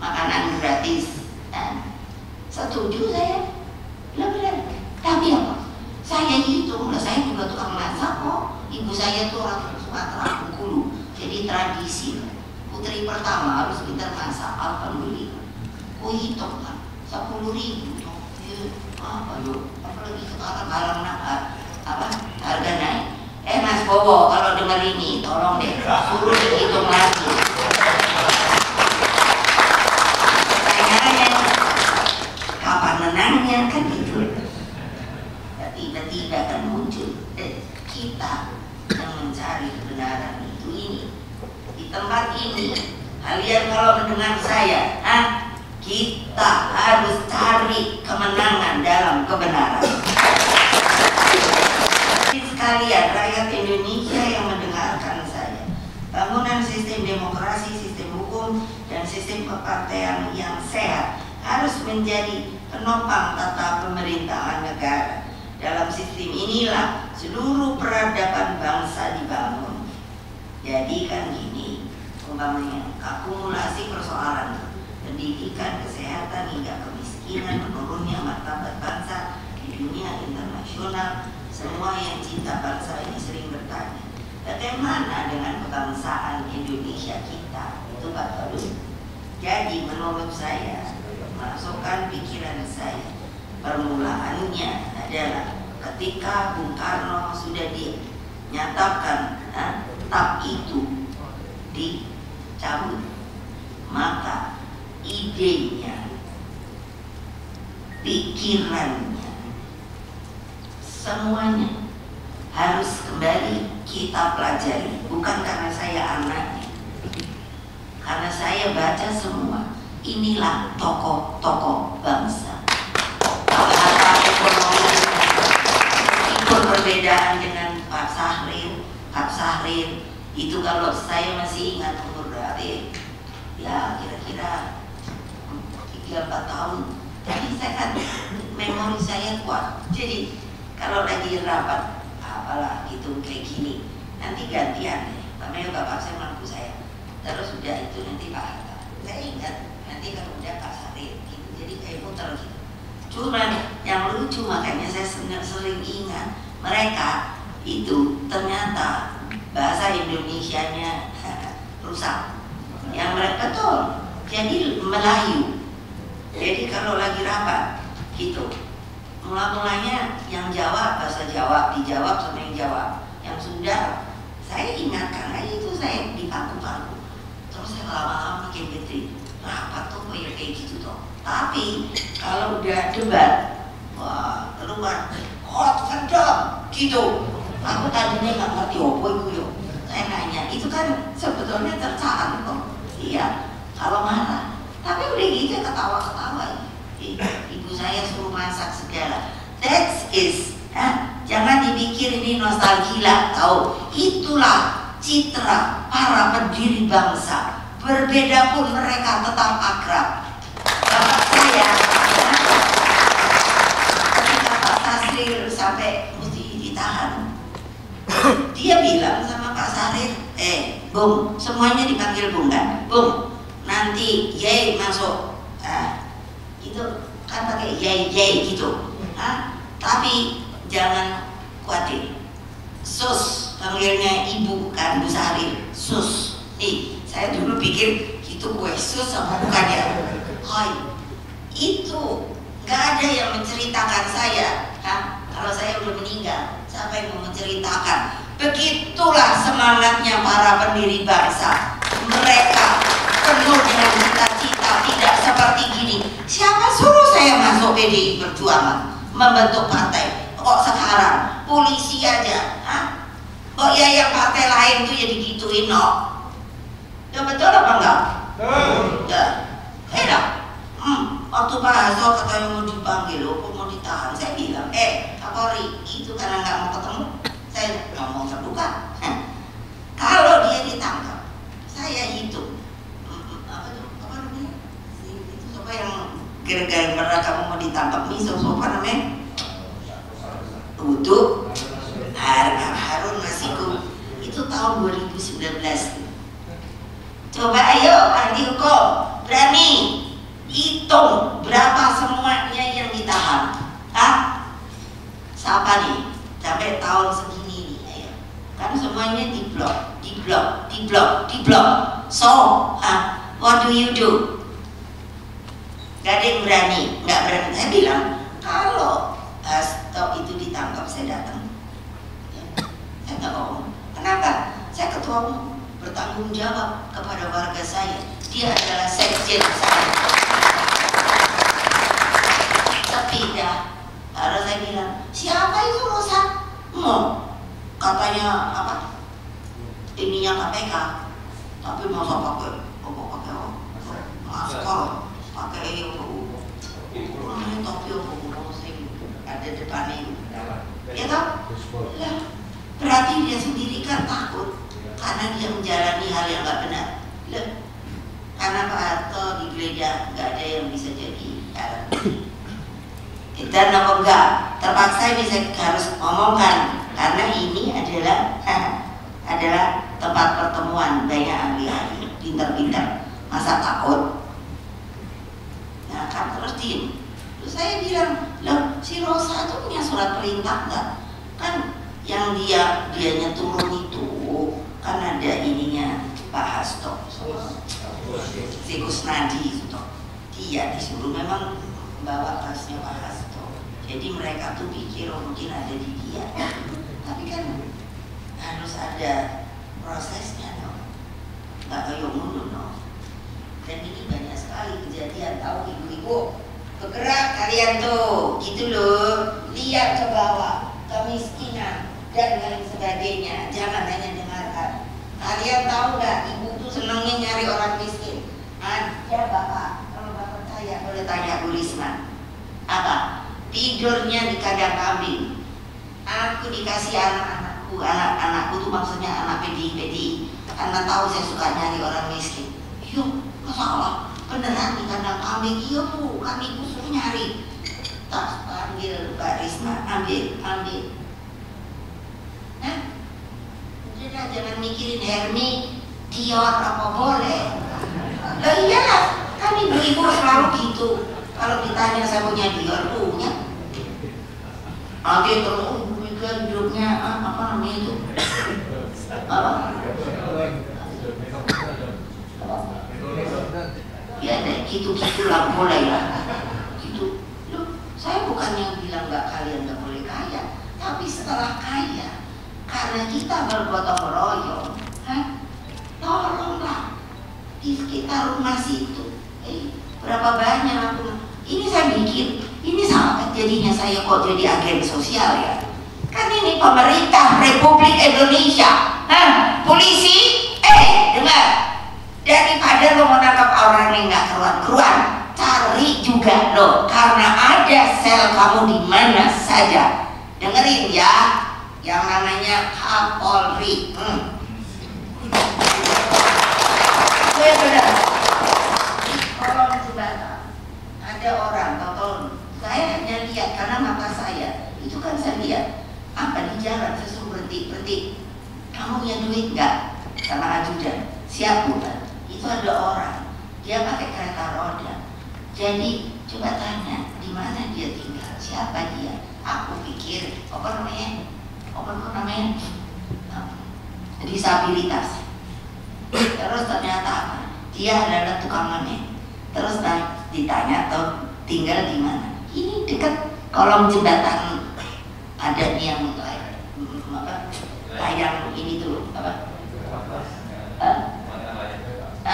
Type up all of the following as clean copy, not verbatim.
makanan gratis. Setuju saya, benar-benar. Tapi apa? Saya hitung, saya juga tukang masak kok. Ibu saya tuh orang Sumatera, Bengkulu. Jadi tradisi putri pertama harus pintar masak. Alhamdulillah. Hitung kan 10.000 tuh. Apa yuk? Apalagi sekarang harga naik. Mas Bowo kalau dengar ini tolong deh suruh dihitung lagi. Pertanyaannya kapan menangnya kan gitu. Tiba-tiba akan muncul kita yang mencari kebenaran itu ini di tempat ini. Kalian kalau mendengar saya, kita harus cari kemenangan dalam kebenaran. Sekalian rakyat Indonesia yang mendengarkan saya, bangunan sistem demokrasi, sistem hukum, dan sistem kepartean yang sehat harus menjadi penopang tata pemerintahan negara. Dalam sistem inilah seluruh peradaban bangsa dibangun. Jadi kan gini, umpamanya akumulasi persoalan pendidikan, kesehatan, hingga kemiskinan, menurunnya martabat bangsa di dunia internasional. Semua yang cinta bangsa ini sering bertanya, bagaimana dengan kebangsaan Indonesia kita? Itu Pak Todung. Jadi menurut saya, masukan pikiran saya, permulaannya adalah ketika Bung Karno sudah dinyatakan TAP itu dicabut, maka idenya, pikirannya, semuanya harus kembali kita pelajari. Bukan karena saya anaknya, karena saya baca semua. Inilah tokoh-tokoh bangsa. Apa ekonomi, meskipun perbedaan dengan Pak Sahrir itu, kalau saya masih ingat umur berapa ya, kira-kira 3-4 tahun. Tapi saya kan memori saya kuat. Jadi kalau lagi rapat apalah gitu kayak gini, nanti gantian namanya bapak saya, menantu saya, terus udah itu nanti Pak Hatta, saya ingat nanti kalau udah Pak Sarif gitu. Jadi kayak muter gitu. Cuman yang lucu, makanya saya sering ingat mereka itu ternyata bahasa Indonesianya rusak. Yang mereka betul jadi Melayu. Jadi kalau lagi rapat gitu, mulanya yang Jawa bahasa Jawa dijawab sama yang Jawa, yang Sunda saya ingatkan aja itu, saya dipaku-paku. Terus saya lama-lama makin gede, rapat tuh kayak gitu tuh. Tapi kalau udah debat, wah keluar hot sedap gitu. Aku tadinya nggak ngerti apa itu yo. Saya nanya, itu kan sebetulnya cercaan kok. Iya, kalau marah. Tapi udah gitu ketawa-ketawa. Ibu saya suruh masak segala. That is, jangan dipikir ini nostalgia, tahu? Itulah citra para pendiri bangsa. Berbeda pun mereka tetap akrab. Bapak saya, ketika Pak Tasrir sampai mesti ditahan, dia bilang sama Pak Sarif, Bung, semuanya dipanggil Bung kan? Bung, nanti Yai masuk, itu kan pakai Yai gitu, tapi jangan khawatir, Sus, panggilnya Ibu kan, Bu Sarif, Sus. Saya dulu pikir itu kue sus sama bukan ya. Hai, itu nggak ada yang menceritakan saya, kalau saya udah meninggal, siapa yang mau menceritakan? Begitulah semangatnya para pendiri bangsa. Mereka penuh dengan cita-cita, tidak seperti gini. Siapa suruh saya masuk PDI Perjuangan, membentuk partai? Kok sekarang polisi aja, kok ya yang partai lain tuh jadi gituin, no? Ya betul apa enggak? Ya, enak. Waktu Pak Hasto katanya mau dipanggil, mau ditahan, saya bilang, Kapolri, itu karena nggak mau ketemu, saya ngomong terbuka. Kalau dia ditangkap, saya hitung, apa namanya? Itu siapa yang gara-gara kamu mau ditangkap, miso apa namanya? Untuk Harun Masiku, itu tahun 2019. Coba ayo ahli hukum, berani semuanya diblok, diblok, diblok, diblok. So, what do you do? Gak ada yang berani, nggak berani. Saya bilang, kalau Hasto itu ditangkap, saya datang. Ya, saya nggak ngomong. Kenapa? Saya ketua umum, bertanggung jawab kepada warga saya. Dia adalah sekjen saya. Sepindah. Lalu saya bilang, siapa itu Rosa? Katanya apa? Ininya KPK. Tapi masa pakai masker, pakai topi ada depannya. Ya toh? Lah, berarti dia sendiri kan takut karena dia menjalani hal yang nggak benar. Lah, karena Pak Harto digeledah, nggak ada yang bisa jadi dan apa enggak terpaksa bisa harus ngomongkan karena ini adalah tempat pertemuan banyak ahli-ahli pintar-pintar, masa takut? Nah kan terus diem. Terus saya bilang, loh si Rosa itu punya surat perintah enggak? Kan yang dianya turun itu kan ada ininya Pak Hasto, si Kusnadi itu, dia disuruh memang bawa tasnya Pak Hasto. Jadi mereka tuh pikir mungkin ada di dia, tapi kan harus ada prosesnya dong, nggak kayak mundur dong. Dan ini banyak sekali kejadian, tahu ibu-ibu bergerak kalian tuh gitu loh, lihat ke bawah, kemiskinan dan lain sebagainya, jangan hanya dengarkan. Kalian tahu nggak, ibu tuh senangnya nyari orang miskin. Ya bapak, kalau bapak tanya, boleh tanya Bu Risma, apa? Tidurnya di kandang kambing. Aku dikasih anak-anakku tuh maksudnya anak PDI, karena tahu saya suka nyari orang miskin. Yuk, masalah beneran di kandang kambing? Iya Bu, kan ibu suruh nyari. Tak panggil Mbak Risma, ambil. Nah, udah jangan mikirin Hermi, Dior apa boleh. Iyalah, kan ibu-ibu selalu gitu. Kalau ditanya saya punya Dior, punya. Nanti terus, ibu Mega hidupnya apa namanya itu? Ya deh, gitu-gitu lah boleh lah. Gitu. Loh, saya bukan yang bilang kalian nggak boleh kaya, tapi setelah kaya, karena kita bergotong royong, tolonglah di sekitar rumah situ. Berapa banyak aku? Ini saya mikir, ini sampai jadinya saya kok jadi agen sosial ya? Kan ini pemerintah Republik Indonesia, polisi, dengar, daripada lo menangkap orang yang nggak keruan-keruan, cari juga lo, karena ada sel kamu di mana saja. Dengerin ya, yang namanya Kapolri. Benar. Kolong jembatan ada orang, saya hanya lihat karena mata saya itu kan saya lihat apa di jalan, saya suruh berhenti. Kamu punya duit nggak? Sama ajudan, siap bukan? Itu ada orang, dia pakai kereta roda. Jadi coba tanya di mana dia tinggal, siapa dia? Aku pikir apa namanya disabilitas. Terus ternyata apa? Dia adalah tukang manen. Terus ditanya atau tinggal di mana? Ini dekat kolong jembatan ada yang layang ini tuh apa?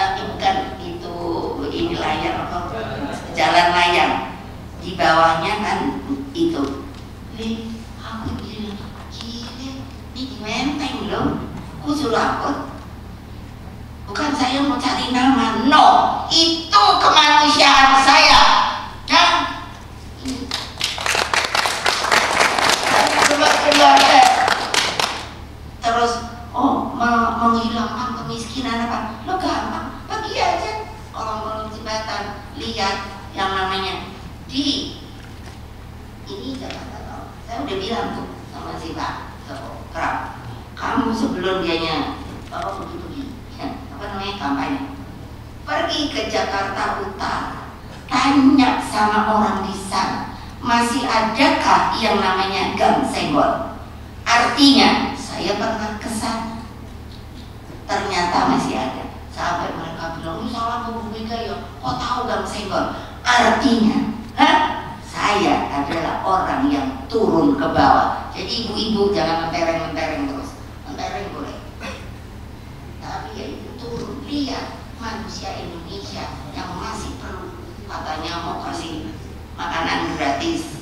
Bukan itu, ini layang apa? Jalan layang. Di bawahnya kan itu. Aku bilang, gile, ini di Menteng loh. Aku suruh aku. Bukan saya mau cari nama, no, itu kemanusiaan saya. Terus, menghilangkan kemiskinan apa? Lo gampang, pergi aja kolong-kolong jembatan, lihat yang namanya ini Jakarta. Saya udah bilang tuh sama si Pak Kerap, kamu sebelum dianya pergi kampanye, pergi ke Jakarta Utara, tanya sama orang di sana, masih adakah yang namanya gang senggol? Artinya saya pernah ke sana, ternyata masih ada. Sampai mereka bilang, ini salah Bu Mega ya, kok tahu Gang Senggol? Artinya, saya adalah orang yang turun ke bawah. Jadi ibu-ibu jangan mentereng-mentereng terus. Mentereng boleh, tapi ya itu turun. Lihat manusia Indonesia yang masih perlu, katanya mau kasih makanan gratis.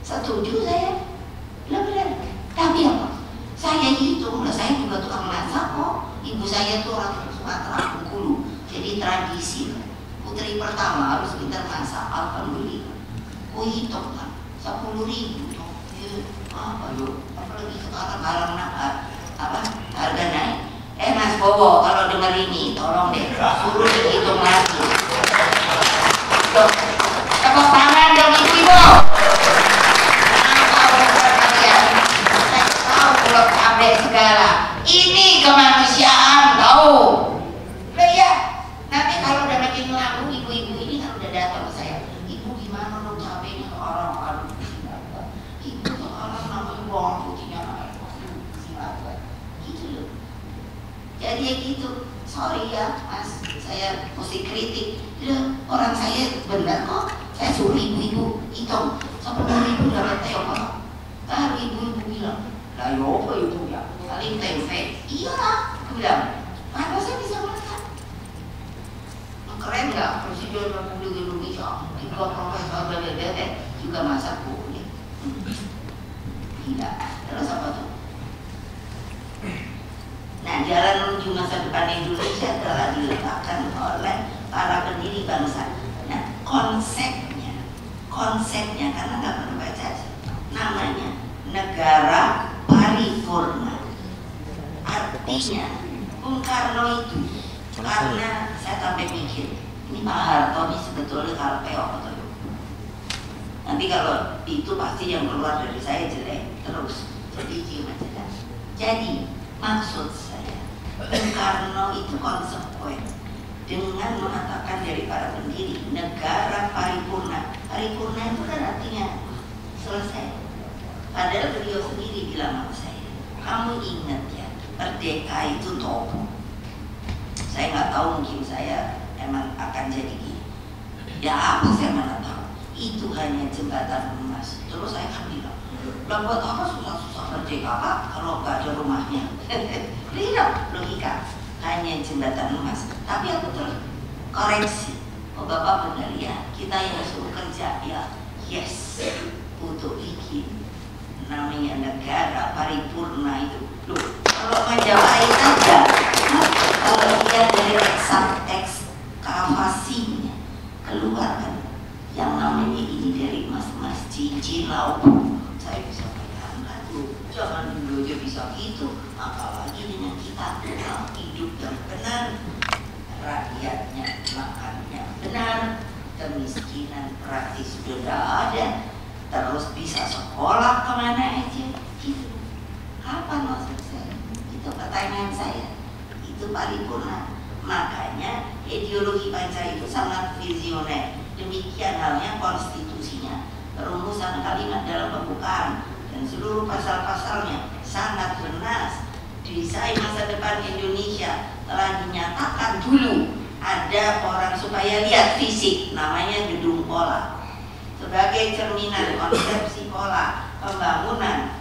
Setuju saya, benar-benar. Tapi apa? Saya hitung, saya juga tukang masak kok. Ibu saya tuh orang Sumatera, Bengkulu. Jadi tradisi putri pertama harus pintar masak. Alhamdulillah. Ku hitung kan 10.000 tuh. Apa yuk? Apalagi sekarang harga naik. Mas Bowo kalau dengar ini tolong deh suruh dihitung lagi. Tuh, tepuk tangan dong ibu-ibu. Segala ini kemanusiaan tahu. Lah ya, nanti kalau udah makin lama ibu-ibu ini kan udah datang ke saya. Ibu gimana dong cabenya ke orang? Ibu sekarang namanya bawang putihnya naik. Gitu loh. Jadi ya gitu. Sorry ya Mas, saya mesti kritik. Orang saya benar kok. Saya suruh ibu-ibu hitung 10.000 dapat teok. Baru ibu-ibu bilang, lah ya apa itu ya? Paling tempe, iyalah, aku bilang, mana saya bisa makan? Keren nggak Presiden Republik Indonesia, 3 profesor juga masak kulit. Gila, terus apa tuh? Nah, jalan menuju masa depan Indonesia telah diletakkan oleh para pendiri bangsa. Nah, konsepnya karena nggak pernah baca, namanya negara paripurna. Artinya Bung Karno itu, karena saya sampai mikir ini Pak Harto ini sebetulnya kalpeo atau nanti kalau itu pasti yang keluar dari saya jelek terus, jadi gimana? Jadi maksud saya Bung Karno itu konsekuen dengan mengatakan dari para pendiri negara paripurna. Paripurna itu kan artinya selesai. Padahal beliau sendiri bilang sama saya, kamu ingat ya, merdeka itu topo. Saya nggak tahu, mungkin saya emang akan jadi gini. Ya apa saya mana tahu? Itu hanya jembatan emas. Terus saya kan bilang, lah buat apa susah-susah merdeka Pak kalau nggak ada rumahnya? Lihat logika, hanya jembatan emas. Tapi aku terus koreksi, oh Bapak benar ya, kita yang suruh kerja ya, yes, untuk bikin namanya negara paripurna itu. Loh, kalau Majapahit aja, kalau lihat dari ekskavasinya keluar kan yang namanya ini dari emas-emas cincin laut. Saya bisa bayangkan tuh, jangan dulu aja bisa gitu, apalagi dengan kita hidup yang benar, rakyatnya makannya benar, kemiskinan praktis sudah tidak ada, terus bisa sekolah kemana aja gitu. Kapan maksud saya? Itu pertanyaan saya. Itu paripurna. Makanya ideologi Pancasila itu sangat visioner. Demikian halnya konstitusinya, perumusan kalimat dalam pembukaan dan seluruh pasal-pasalnya sangat jelas. Desain masa depan Indonesia telah dinyatakan dulu. Ada orang supaya lihat fisik, namanya gedung pola, sebagai cerminan konsepsi pola pembangunan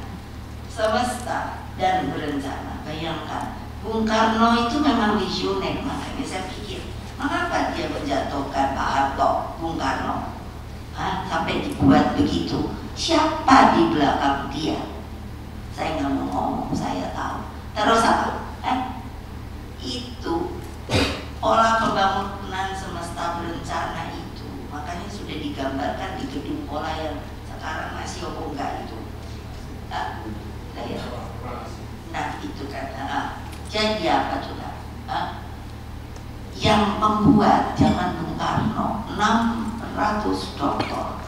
semesta dan berencana. Bayangkan, Bung Karno itu memang visioner. Makanya saya pikir, mengapa dia menjatuhkan Pak Harto, Bung Karno? Sampai dibuat begitu. Siapa di belakang dia? Saya nggak mau ngomong, saya tahu. Terus apa? Itu pola pembangunan semesta berencana itu, makanya sudah digambarkan di gedung pola yang sekarang masih enggak itu. Nah itu kan. Jadi apa juga? Yang membuat zaman Bung Karno 600 doktor.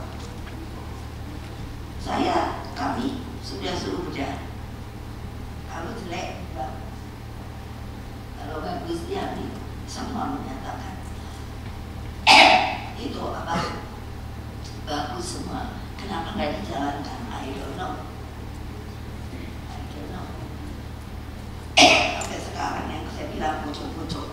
Kami sudah sudah. Kalau jelek, kalau bagus dia semua menyatakan itu apa bagus semua. Kenapa nggak dijalankan? I don't know. Sampai sekarang ya pucuk-pucuk